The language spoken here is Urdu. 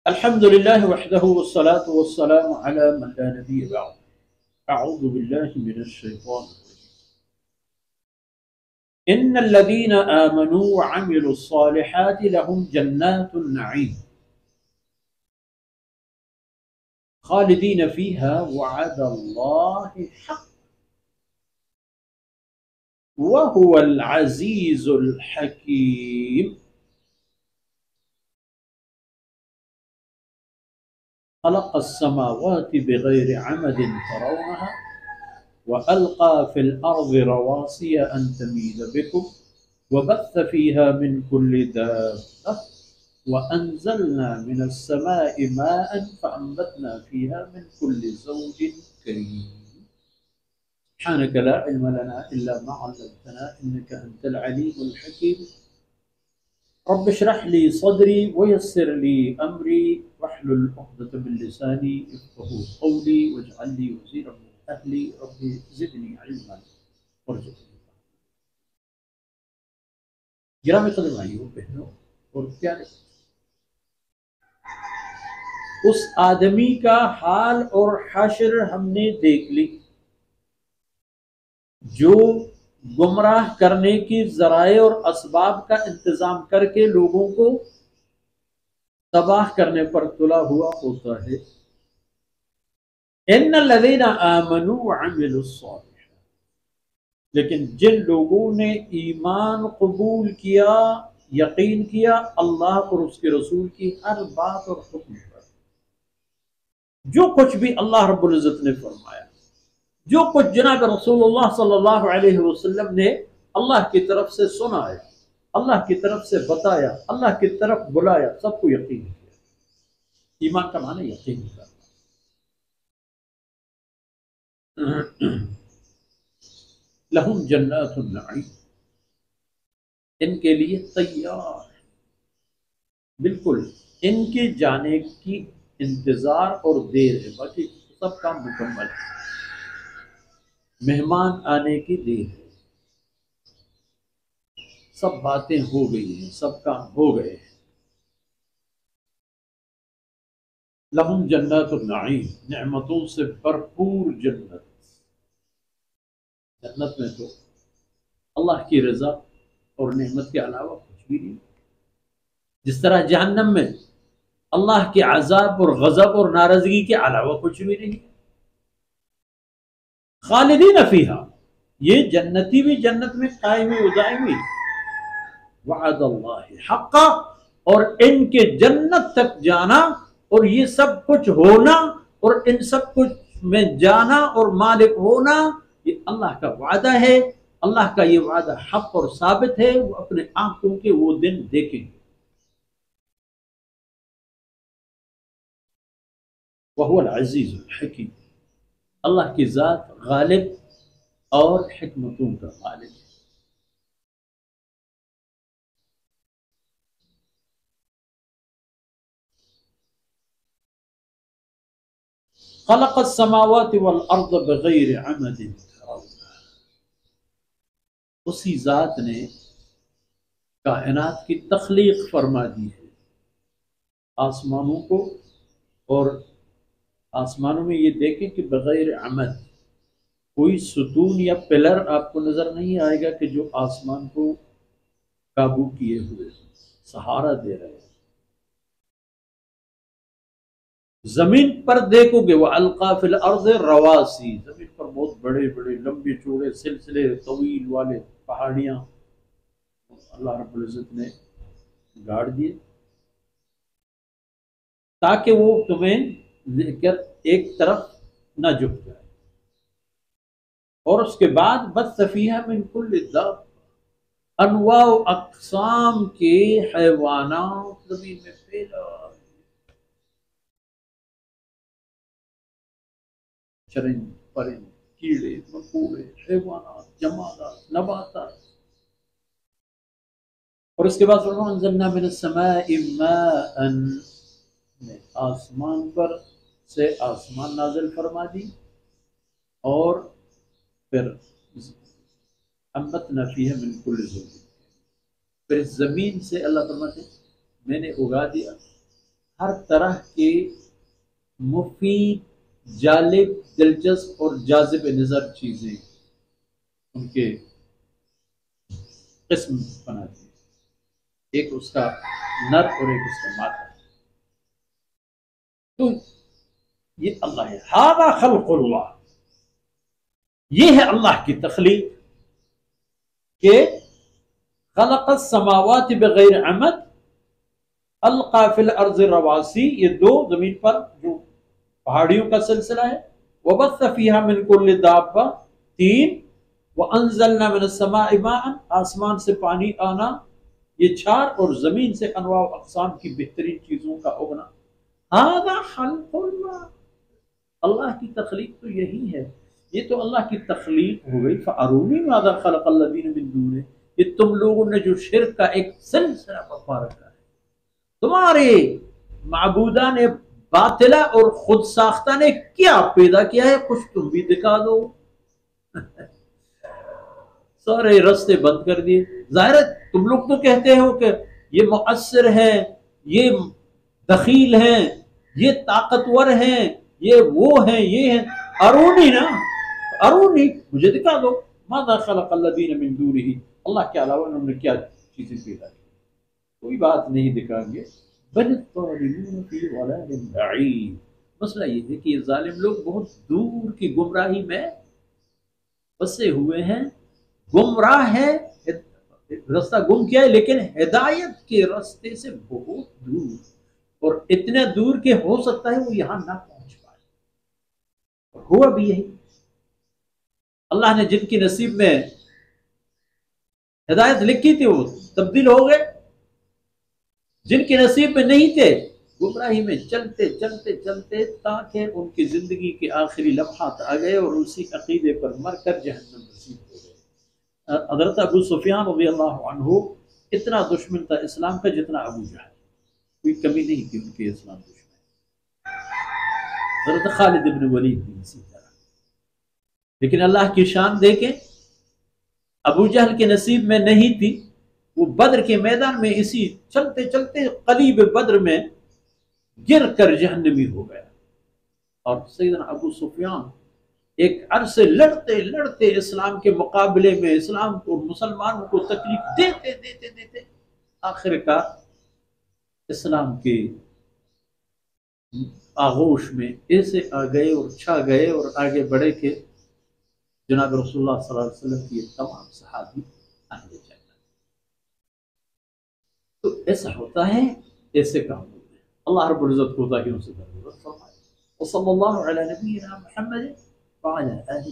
الحمد لله وحده والصلاة والسلام على من لا نبي بعد. أعوذ بالله من الشيطان الرجيم. إن الذين آمنوا وعملوا الصالحات لهم جنات النعيم خالدين فيها وعد الله حق وهو العزيز الحكيم. خلق السماوات بغير عمد ترونها وألقى في الأرض رواسي أن تميد بكم وبث فيها من كل دابة وأنزلنا من السماء ماء فأنبتنا فيها من كل زوج كريم. سبحانك لا علم لنا إلا ما علمتنا إنك أنت العليم الحكيم. رب اشرح لي صدري ويسر لي أمري واحلل عقدة من لساني يفقهوا قولي واجعل لي وزيرا من أهلي رب زدني علما وارزقني. گرامی قدر بھائیوں بہنوں اور پیارے، اس آدمی کا حال اور حشر ہم نے دیکھ لی جو گمراہ کرنے کی ذرائع اور اسباب کا انتظام کر کے لوگوں کو تباہ کرنے پر تلا ہوا ہوتا ہے. ان الذین آمنوا وعملوا الصالحات، لیکن جن لوگوں نے ایمان قبول کیا، یقین کیا اللہ اور اس کے رسول کی ہر بات اور حکم پر، جو کچھ بھی اللہ رب العزت نے فرمایا، جو کچھ جناب رسول اللہ صلی اللہ علیہ وسلم نے اللہ کی طرف سے سنایا، اللہ کی طرف سے بتایا، اللہ کی طرف بلایا، سب کو یقین کیا. ایمان کا معنی یقین کرنا. لہم جنات النعیم، ان کے لیے تیار ہے، بالکل ان کے جانے کی انتظار اور دیر ہے، باقی سب کام مکمل ہے. مہمان آنے کی دیر ہے، سب باتیں ہو گئی ہیں، سب کام ہو گئے ہیں. لہم جنات النعیم، نعمتوں سے بھرپور جنت. جنت میں تو اللہ کی رضا اور نعمت کے علاوہ کچھ بھی نہیں. جس طرح جہنم میں اللہ کے عذاب اور غضب اور ناراضگی کے علاوہ کچھ بھی نہیں. خالدین فیہا، یہ جنتی بھی جنت میں قائم و دائمی. وعد اللہ حقا، اور ان کے جنت تک جانا اور یہ سب کچھ ہونا اور ان سب کچھ میں جانا اور مالک ہونا، یہ اللہ کا وعدہ ہے. اللہ کا یہ وعدہ حق اور ثابت ہے، وہ اپنے آنکھوں کے وہ دن دیکھیں گے. وَهُوَ الْعَزِيزُ الْحَكِيمُ، اللہ کی ذات غالب اور حکمتوں کا مالک ہے. خلق السماوات والارض بغیر عمد ترونها، اسی ذات نے کائنات کی تخلیق فرما دی ہے، آسمانوں کو. اور آسمانوں میں یہ دیکھیں کہ بغیر عمد، کوئی ستون یا پلر آپ کو نظر نہیں آئے گا کہ جو آسمان کو قابو کیے ہوئے سہارا دے رہے ہیں. زمین پر دیکھو گے وَأَلْقَى فِي الْأَرْضِ رَوَاسِي، زمین پر بہت بڑے بڑے لمبے چوڑے سلسلے طویل والے پہاڑیاں اللہ رب العزت نے گاڑ دیے تاکہ وہ تمہیں لے کر ایک طرف نہ جھک جائے. اور اس کے بعد بث فیہا من کل دابہ، انواع و اقسام کے حیوانات زمین میں پھیلا، چرند پرند کیڑے مکوڑے حیوانات جمادات نباتات. اور اس کے بعد فرمایا انزلنا من السماء ماء، نے آسمان پر سے آسمان نازل فرما دی اور پھر انبتنا فیہا من کل زوج، پھر زمین سے اللہ فرماتے میں نے اگا دیا ہر طرح کے مفید، جالب، دلچسپ اور جاذب نظر چیزیں ان کے قسم بناتی ہیں، ایک اس کا نر اور ایک اس کا مادہ۔ تو یہ اللہ ہے، ھذا خلق اللہ، یہ ہے اللہ کی تخلیق کہ خلق السماوات بغیر عمد القا فی الارض رواسی، یہ دو زمین پر جو پہاڑیوں کا سلسلہ ہے، وبث فیہا من کل دابہ تین، وانزلنا من السماء ماء، آسمان سے پانی آنا، یہ چار، اور زمین سے انواع و اقسام کی بہترین چیزوں کا اگنا۔ ھذا خلق اللہ، اللہ کی تخلیق تو یہی ہے، یہ تو اللہ کی تخلیق ہو گئی۔ فارونی ماذا خلق الذین من دونہ، یہ تم لوگوں نے جو شرک کا ایک سلسلہ برپا رکھا ہے، تمہارے معبودان باطلہ اور خود ساختہ نے کیا پیدا کیا ہے، کچھ تم بھی دکھا دو۔ سارے رستے بند کر دیے۔ ظاہر ہے تم لوگ تو کہتے ہو کہ یہ مؤثر ہے، یہ دخیل ہیں، یہ طاقتور ہیں، یہ وہ ہیں، یہ ہیں، ارونی نا، ارونی مجھے دکھا دو، ماذا خلق الذین من دونہ، اللہ کے علاوہ انہوں نے کیا چیزیں پیدا کی، کوئی بات نہیں دکھائیں گے۔ بل الظالمون فی ضلال بعید، مسئلہ یہ ہے کہ یہ ظالم لوگ بہت دور کی گمراہی میں پھنسے ہوئے ہیں، گمراہ ہے، رستہ گم کیا ہے، لیکن ہدایت کے راستے سے بہت دور، اور اتنے دور کہ ہو سکتا ہے وہ یہاں نہ پہنچ پائے۔ ہوا بھی یہی، اللہ نے جن کی نصیب میں ہدایت لکھی تھی وہ تبدیل ہو گئے، جن کے نصیب میں نہیں تھے گمراہی میں چلتے چلتے چلتے تاکہ ان کی زندگی کے آخری لمحات آ گئے اور اسی عقیدے پر مر کر جہنم نصیب ہو گئے۔ حضرت ابو سفیان رضی اللہ عنہ اتنا دشمن تھا اسلام کا جتنا ابو جہل، کوئی کمی نہیں تھی ان کے اسلام دشمن۔ حضرت خالد بن ولید بھی اسی طرح، لیکن اللہ کی شان دیکھیں، ابو جہل کے نصیب میں نہیں تھی، وہ بدر کے میدان میں اسی چلتے چلتے قلیب بدر میں گر کر جہنمی ہو گیا، اور سیدنا ابو سفیان ایک عرصے لڑتے لڑتے اسلام کے مقابلے میں اسلام اور مسلمانوں کو تکلیف دیتے دیتے دیتے آخر کار اسلام کے آغوش میں ایسے آ گئے اور چھا گئے اور آگے بڑھے کہ جناب رسول اللہ صلی اللہ علیہ وسلم کی تمام صحابی اہل جنت۔ تو ایسا ہوتا ہے، ایسے کام ہوتے ہیں۔ اللہ رب العزت کو ظاہروں سے درگزر فرمائے۔ وصلی اللہ علی نبینا محمد وعلی آلہ